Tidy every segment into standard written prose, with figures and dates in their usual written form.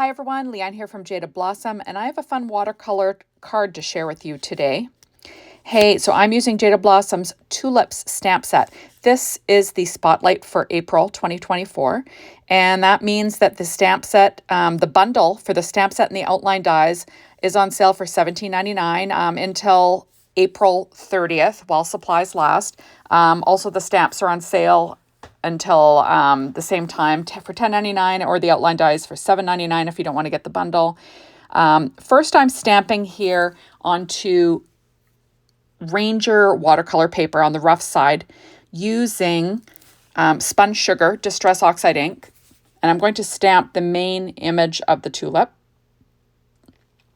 Hi everyone, Leanne here from Jaded Blossom, and I have a fun watercolor card to share with you today. Hey, so I'm using Jaded Blossom's Tulips stamp set. This is the spotlight for April 2024, and that means that the stamp set, the bundle for the stamp set and the outline dies is on sale for $17.99 until April 30th while supplies last. Also, the stamps are on sale until the same time for $10.99, or the outline dies for $7.99 if you don't want to get the bundle. First, I'm stamping here onto Ranger watercolor paper on the rough side using spun sugar distress oxide ink, and I'm going to stamp the main image of the tulip.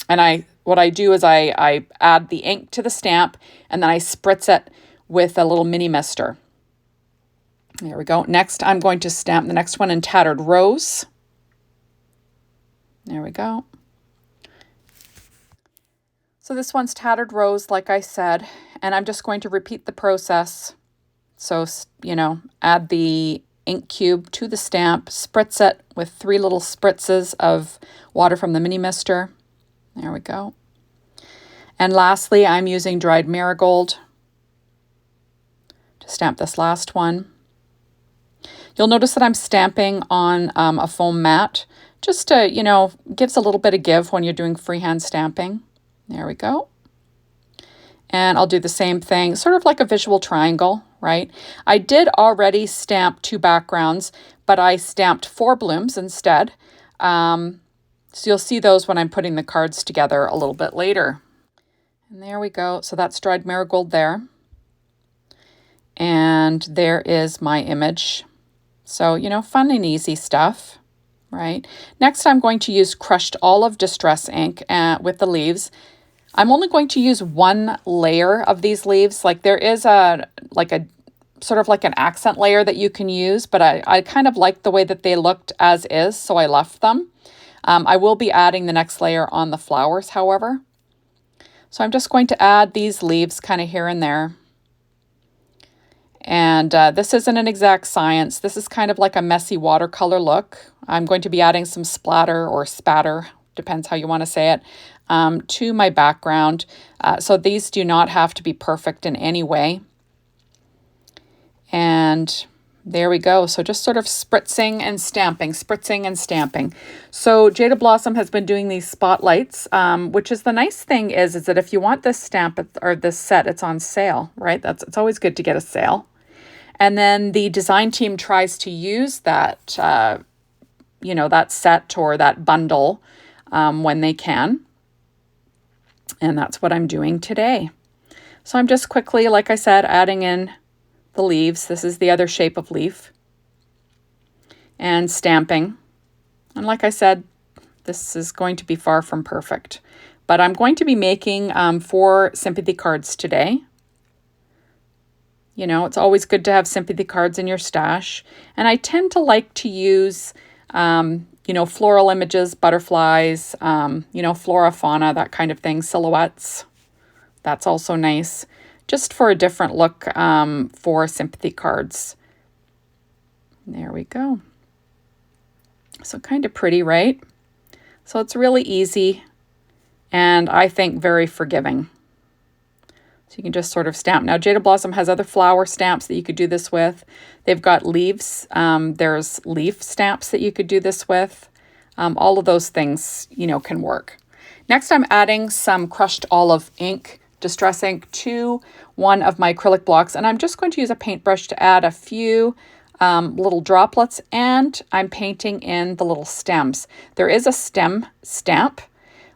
And what I do is I add the ink to the stamp, and then I spritz it with a little mini mister. There we go. Next, I'm going to stamp the next one in Tattered Rose. There we go. So this one's Tattered Rose, like I said, and I'm just going to repeat the process. So, add the ink cube to the stamp, spritz it with 3 little spritzes of water from the mini mister. There we go. And lastly, I'm using dried marigold to stamp this last one. You'll notice that I'm stamping on a foam mat, just to, gives a little bit of give when you're doing freehand stamping. There we go. And I'll do the same thing, sort of like a visual triangle, right? I did already stamp 2 backgrounds, but I stamped 4 blooms instead. So you'll see those when I'm putting the cards together a little bit later. And there we go. So that's dried marigold there. And there is my image. So, fun and easy stuff, right? Next, I'm going to use crushed olive distress ink with the leaves. I'm only going to use 1 layer of these leaves. Like there is a sort of like an accent layer that you can use, but I kind of like the way that they looked as is, so I left them. I will be adding the next layer on the flowers, however. So I'm just going to add these leaves kind of here and there. And this isn't an exact science. This is kind of like a messy watercolor look. I'm going to be adding some splatter or spatter, depends how you want to say it, to my background. So these do not have to be perfect in any way. And there we go. So just sort of spritzing and stamping, spritzing and stamping. So Jaded Blossom has been doing these spotlights, which is the nice thing is that if you want this stamp or this set, it's on sale, right? It's always good to get a sale. And then the design team tries to use that, that set or that bundle when they can. And that's what I'm doing today. So I'm just quickly, like I said, adding in the leaves. This is the other shape of leaf. And stamping. And like I said, this is going to be far from perfect. But I'm going to be making 4 sympathy cards today. It's always good to have sympathy cards in your stash. And I tend to like to use, floral images, butterflies, flora, fauna, that kind of thing, silhouettes. That's also nice. Just for a different look for sympathy cards. There we go. So kind of pretty, right? So it's really easy and I think very forgiving. So you can just sort of stamp. Now, Jaded Blossom has other flower stamps that you could do this with. They've got leaves. There's leaf stamps that you could do this with. All of those things, can work. Next, I'm adding some crushed olive ink, distress ink, to one of my acrylic blocks. And I'm just going to use a paintbrush to add a few little droplets. And I'm painting in the little stems. There is a stem stamp,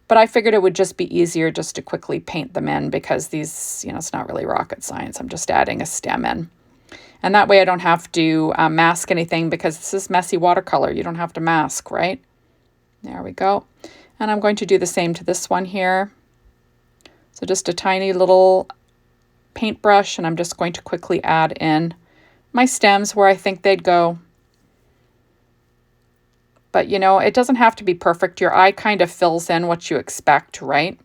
but I figured it would just be easier just to quickly paint them in because these, it's not really rocket science. I'm just adding a stem in. And that way I don't have to mask anything because this is messy watercolor. You don't have to mask, right? There we go. And I'm going to do the same to this one here. So just a tiny little paintbrush, and I'm just going to quickly add in my stems where I think they'd go. But, it doesn't have to be perfect. Your eye kind of fills in what you expect, right?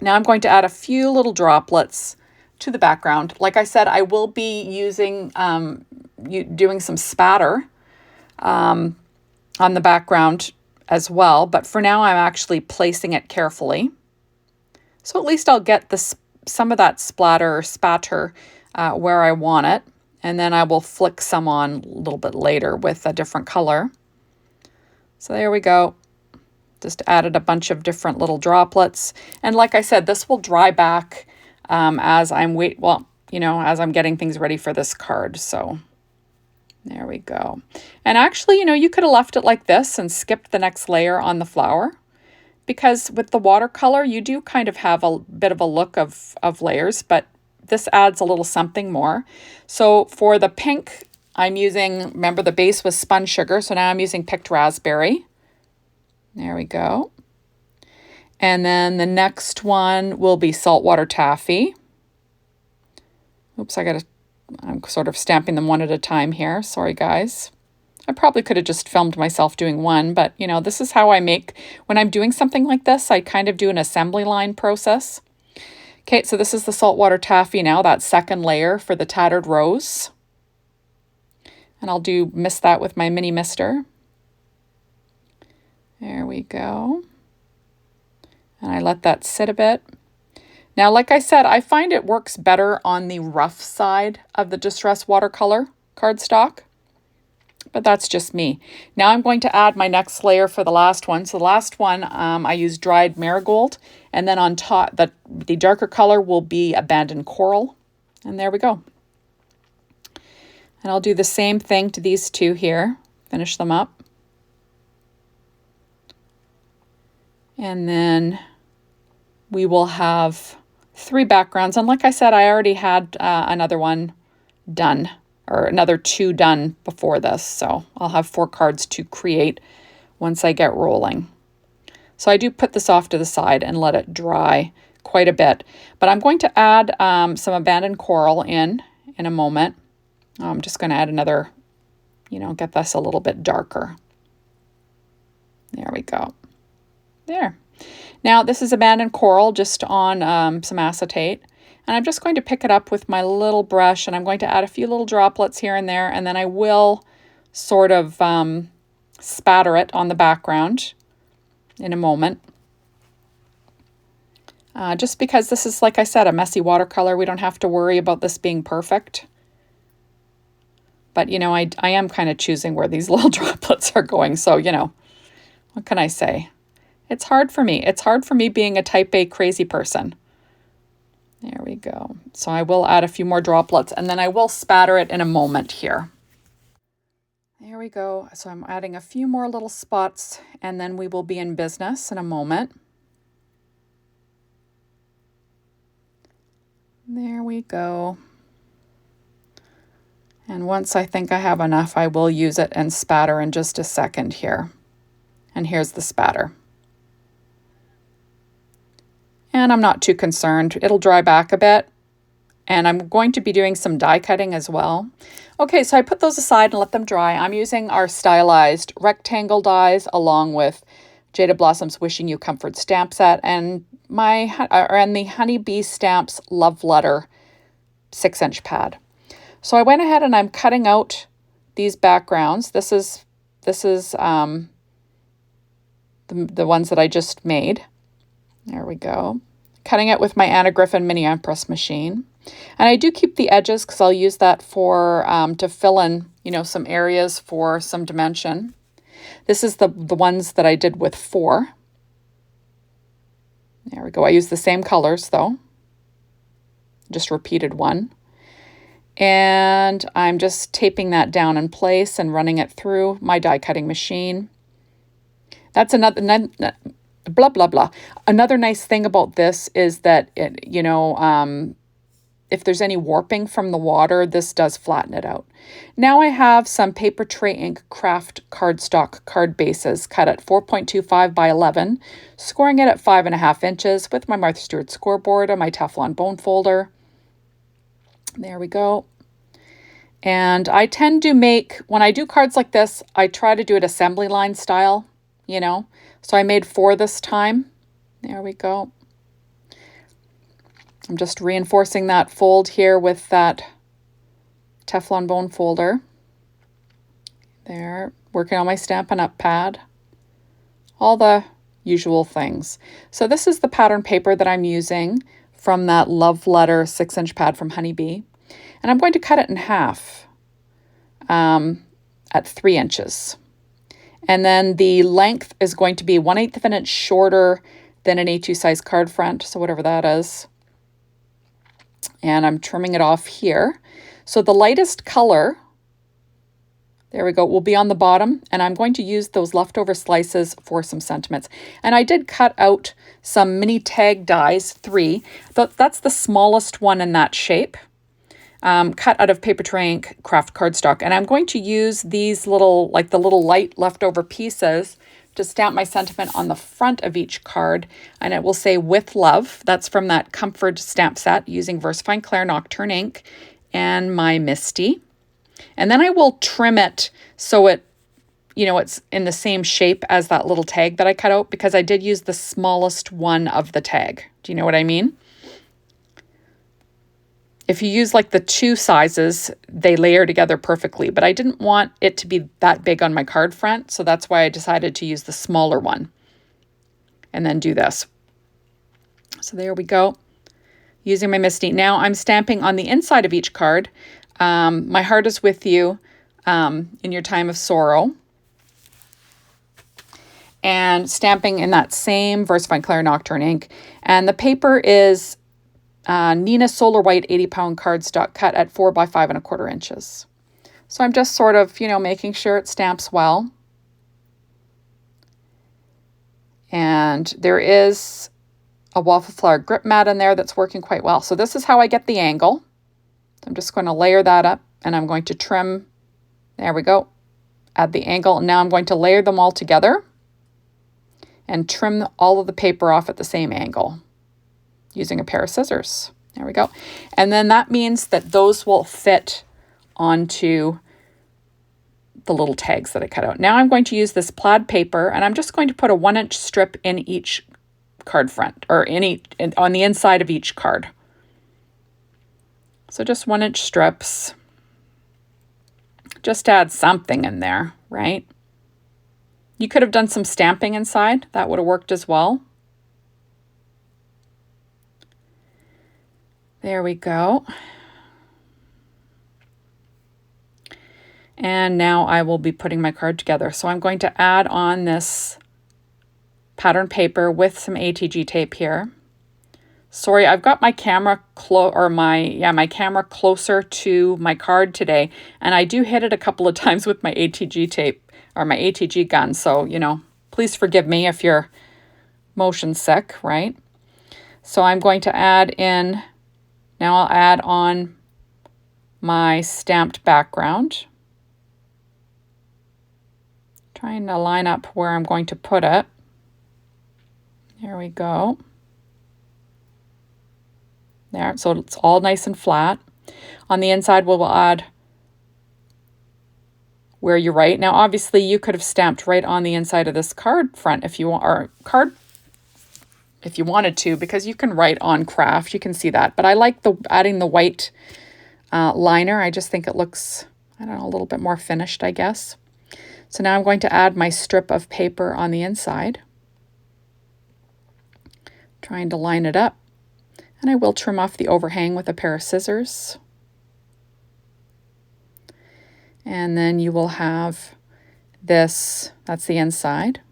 Now I'm going to add a few little droplets to the background. Like I said, I will be using, doing some spatter on the background as well. But for now, I'm actually placing it carefully. So at least I'll get some of that splatter or spatter where I want it. And then I will flick some on a little bit later with a different color. So there we go. Just added a bunch of different little droplets. And like I said, this will dry back as I'm as I'm getting things ready for this card. So there we go. And actually, you could have left it like this and skipped the next layer on the flower, because with the watercolor, you do kind of have a bit of a look of layers, but this adds a little something more. So for the pink, I'm using, remember the base was spun sugar, so now I'm using picked raspberry. There we go. And then the next one will be saltwater taffy. Oops, I'm sort of stamping them one at a time here. Sorry, guys. I probably could have just filmed myself doing one, but this is how I make, when I'm doing something like this, I kind of do an assembly line process. Okay, so this is the saltwater taffy now, that second layer for the tattered rose. And I'll mist that with my mini mister. There we go. And I let that sit a bit. Now, like I said, I find it works better on the rough side of the Distress watercolor cardstock, but that's just me. Now I'm going to add my next layer for the last one. So the last one, I use dried marigold, and then on top, the darker color will be abandoned coral. And there we go. And I'll do the same thing to these two here, finish them up. And then we will have 3 backgrounds. And like I said, I already had another one done, or another 2 done before this. So I'll have 4 cards to create once I get rolling. So I do put this off to the side and let it dry quite a bit. But I'm going to add some abandoned coral in a moment. I'm just going to add another, get this a little bit darker. There we go. There. Now this is abandoned coral just on some acetate. And I'm just going to pick it up with my little brush, and I'm going to add a few little droplets here and there, and then I will sort of spatter it on the background in a moment. Just because this is, like I said, a messy watercolor, we don't have to worry about this being perfect. But, I am kind of choosing where these little droplets are going, so, what can I say? It's hard for me. It's hard for me being a type A crazy person. There we go. So I will add a few more droplets, and then I will spatter it in a moment here. There we go. So I'm adding a few more little spots, and then we will be in business in a moment. There we go. And once I think I have enough, I will use it and spatter in just a second here. And here's the spatter. And I'm not too concerned. It'll dry back a bit. And I'm going to be doing some die cutting as well. Okay, so I put those aside and let them dry. I'm using our Stylized Rectangle dies along with Jaded Blossoms Wishing You Comfort stamp set and the Honeybee Stamps Love Letter 6-inch pad. So I went ahead and I'm cutting out these backgrounds. This is the ones that I just made. There we go. Cutting it with my Anna Griffin Mini Empress machine. And I do keep the edges because I'll use that for to fill in, some areas for some dimension. This is the ones that I did with 4. There we go. I use the same colors though. Just repeated one. And I'm just taping that down in place and running it through my die cutting machine. That's another blah, blah, blah. Another nice thing about this is that, if there's any warping from the water, this does flatten it out. Now I have some Paper Tray Ink Craft cardstock card bases cut at 4.25 by 11, scoring it at 5.5 inches with my Martha Stewart scoreboard and my Teflon bone folder. There we go. And I tend to make, when I do cards like this, I try to do it assembly line style, So I made 4 this time. There we go. I'm just reinforcing that fold here with that Teflon bone folder. There, working on my Stampin' Up! Pad. All the usual things. So this is the pattern paper that I'm using from that Love Letter 6-inch pad from Honeybee. And I'm going to cut it in half at 3 inches. And then the length is going to be 1/8 of an inch shorter than an A2 size card front, so whatever that is. And I'm trimming it off here. So the lightest color, there we go, will be on the bottom, and I'm going to use those leftover slices for some sentiments. And I did cut out some mini tag dies, 3. That's the smallest one in that shape. Cut out of Paper Tray Ink craft cardstock. And I'm going to use these little, like the little light leftover pieces to stamp my sentiment on the front of each card. And it will say "With Love." That's from that Comfort stamp set using VersaFine Clair Nocturne ink and my Misty. And then I will trim it so it, you know, it's in the same shape as that little tag that I cut out, because I did use the smallest one of the tag. Do you know what I mean? If you use like the 2 sizes, they layer together perfectly, but I didn't want it to be that big on my card front, so that's why I decided to use the smaller one and then do this. So there we go, using my Misty. Now I'm stamping on the inside of each card. My heart is with you in your time of sorrow. And stamping in that same VersaFine Clair Nocturne ink. And the paper is Nina Solar White 80-pound cardstock cut at 4 by 5 1/4 inches. So I'm just sort of, you know, making sure it stamps well. And there is a waffle flower grip mat in there that's working quite well. So this is how I get the angle. I'm just going to layer that up, and I'm going to trim. There we go. Add the angle. And now I'm going to layer them all together and trim all of the paper off at the same angle using a pair of scissors. There we go. And then that means that those will fit onto the little tags that I cut out. Now I'm going to use this plaid paper, and I'm just going to put a 1-inch strip in each card front, or on the inside of each card. So just 1-inch strips. Just add something in there, right? You could have done some stamping inside. That would have worked as well. There we go. And now I will be putting my card together. So I'm going to add on this pattern paper with some ATG tape here. Sorry, I've got my camera my camera closer to my card today, and I do hit it a couple of times with my ATG tape or my ATG gun. So, you know, please forgive me if you're motion sick, right? So I'm going to add in. Now I'll add on my stamped background. Trying to line up where I'm going to put it. There we go. There, so it's all nice and flat. On the inside, we'll add where you write. Now, obviously, you could have stamped right on the inside of this card front if you want, or card if you wanted to, because you can write on craft. You can see that. But I like adding the white liner. I just think it looks, I don't know, a little bit more finished, I guess. So now I'm going to add my strip of paper on the inside. Trying to line it up. And I will trim off the overhang with a pair of scissors. And then you will have this, that's the inside.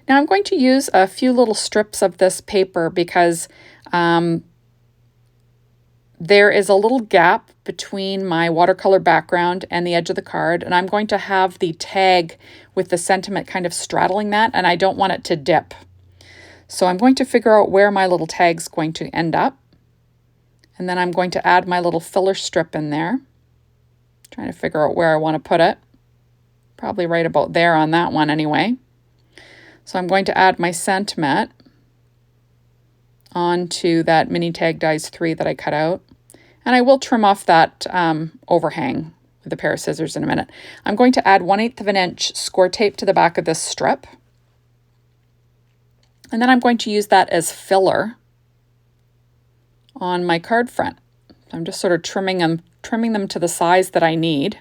Now I'm going to use a few little strips of this paper because there is a little gap between my watercolor background and the edge of the card, and I'm going to have the tag with the sentiment kind of straddling that, and I don't want it to dip. So I'm going to figure out where my little tag's going to end up, and then I'm going to add my little filler strip in there. Trying to figure out where I want to put it. Probably right about there on that one anyway. So I'm going to add my sentiment onto that mini tag dies 3 that I cut out. And I will trim off that overhang with a pair of scissors in a minute. I'm going to add 1/8 of an inch score tape to the back of this strip. And then I'm going to use that as filler on my card front. I'm just sort of trimming them to the size that I need.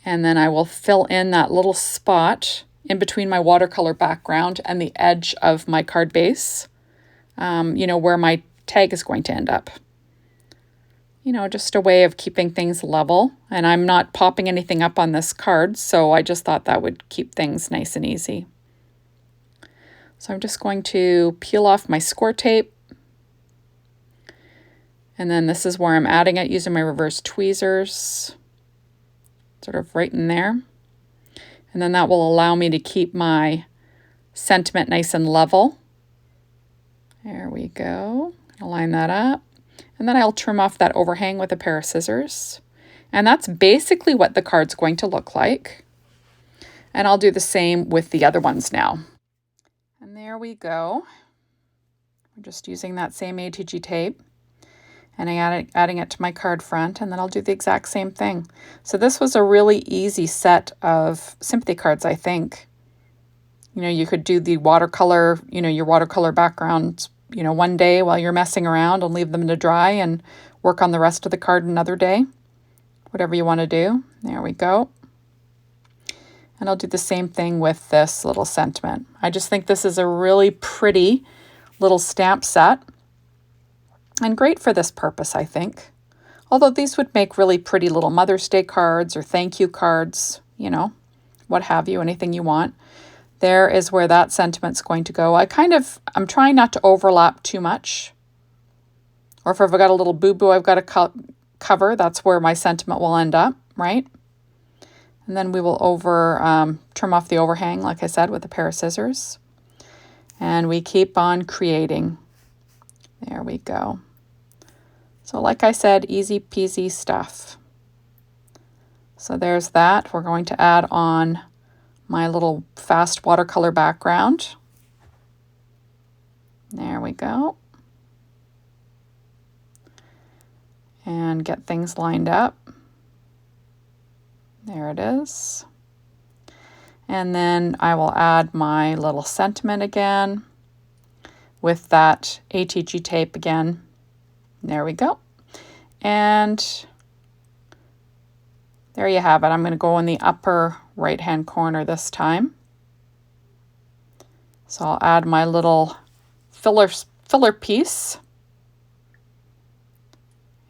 And then I will fill in that little spot in between my watercolor background and the edge of my card base, where my tag is going to end up. Just a way of keeping things level. And I'm not popping anything up on this card, so I just thought that would keep things nice and easy. So I'm just going to peel off my score tape. And then this is where I'm adding it using my reverse tweezers, sort of right in there. And then that will allow me to keep my sentiment nice and level. There we go. I'll line that up. And then I'll trim off that overhang with a pair of scissors. And that's basically what the card's going to look like. And I'll do the same with the other ones now. And there we go. I'm just using that same ATG tape. And adding it to my card front, and then I'll do the exact same thing. So this was a really easy set of sympathy cards, I think. You could do the watercolor, your watercolor background, one day while you're messing around and leave them to dry and work on the rest of the card another day. Whatever you want to do. There we go. And I'll do the same thing with this little sentiment. I just think this is a really pretty little stamp set. And great for this purpose, I think. Although these would make really pretty little Mother's Day cards or thank you cards, what have you, anything you want. There is where that sentiment's going to go. I'm trying not to overlap too much. Or if I've got a little boo-boo I've got to cover, that's where my sentiment will end up, right? And then we will trim off the overhang, like I said, with a pair of scissors. And we keep on creating. There we go. So like I said, easy peasy stuff. So there's that. We're going to add on my little fast watercolor background. There we go. And get things lined up. There it is. And then I will add my little sentiment again with that ATG tape again. There we go. And there you have it. I'm going to go in the upper right-hand corner this time. So I'll add my little filler piece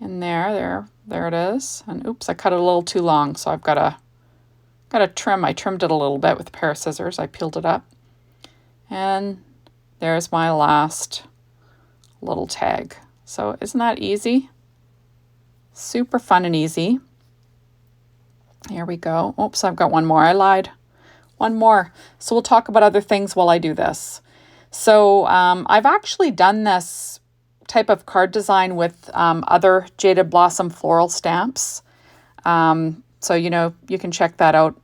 in there. There it is. And oops, I cut it a little too long, so I've got to trim. I trimmed it a little bit with a pair of scissors. I peeled it up. And there's my last little tag. So isn't that easy? Super fun and easy. Here we go. Oops, I've got one more. I lied. One more. So we'll talk about other things while I do this. So I've actually done this type of card design with other Jaded Blossom floral stamps. So, you can check that out.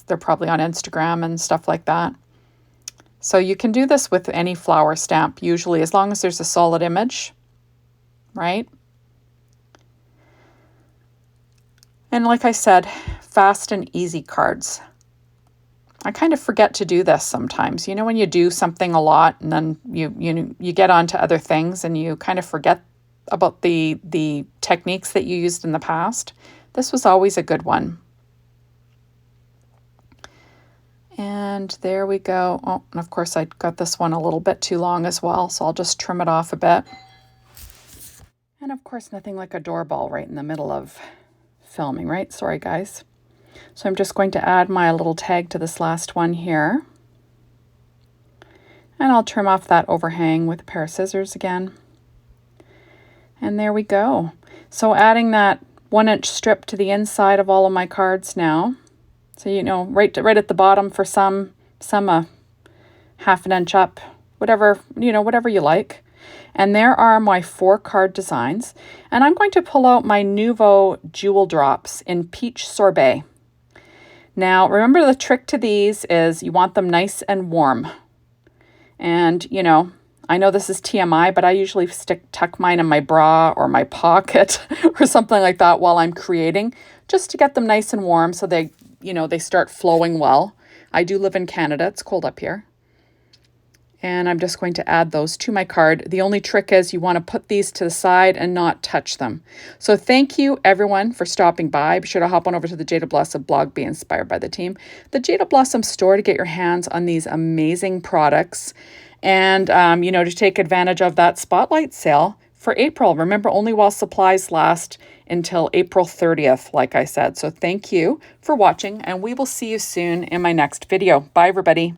They're probably on Instagram and stuff like that. So you can do this with any flower stamp, usually, as long as there's a solid image, right? And like I said, fast and easy cards. I kind of forget to do this sometimes. When you do something a lot and then you get onto other things and you kind of forget about the techniques that you used in the past. This was always a good one. And there we go. Oh, and of course I got this one a little bit too long as well, so I'll just trim it off a bit. And of course, nothing like a doorbell right in the middle of filming, right? Sorry, guys. So I'm just going to add my little tag to this last one here. And I'll trim off that overhang with a pair of scissors again. And there we go. So adding that 1-inch strip to the inside of all of my cards now. So, right at the bottom for some half an inch up, whatever you like. And there are my 4 card designs. And I'm going to pull out my Nouveau Jewel Drops in Peach Sorbet. Now, remember the trick to these is you want them nice and warm. And, I know this is TMI, but I usually tuck mine in my bra or my pocket or something like that while I'm creating, just to get them nice and warm so they start flowing well. I do live in Canada. It's cold up here. And I'm just going to add those to my card. The only trick is you want to put these to the side and not touch them. So thank you everyone for stopping by. Be sure to hop on over to the Jaded Blossom blog, be inspired by the team. The Jaded Blossom store to get your hands on these amazing products and, you know, to take advantage of that spotlight sale for April. Remember, only while supplies last until April 30th, like I said. So thank you for watching, and we will see you soon in my next video. Bye, everybody.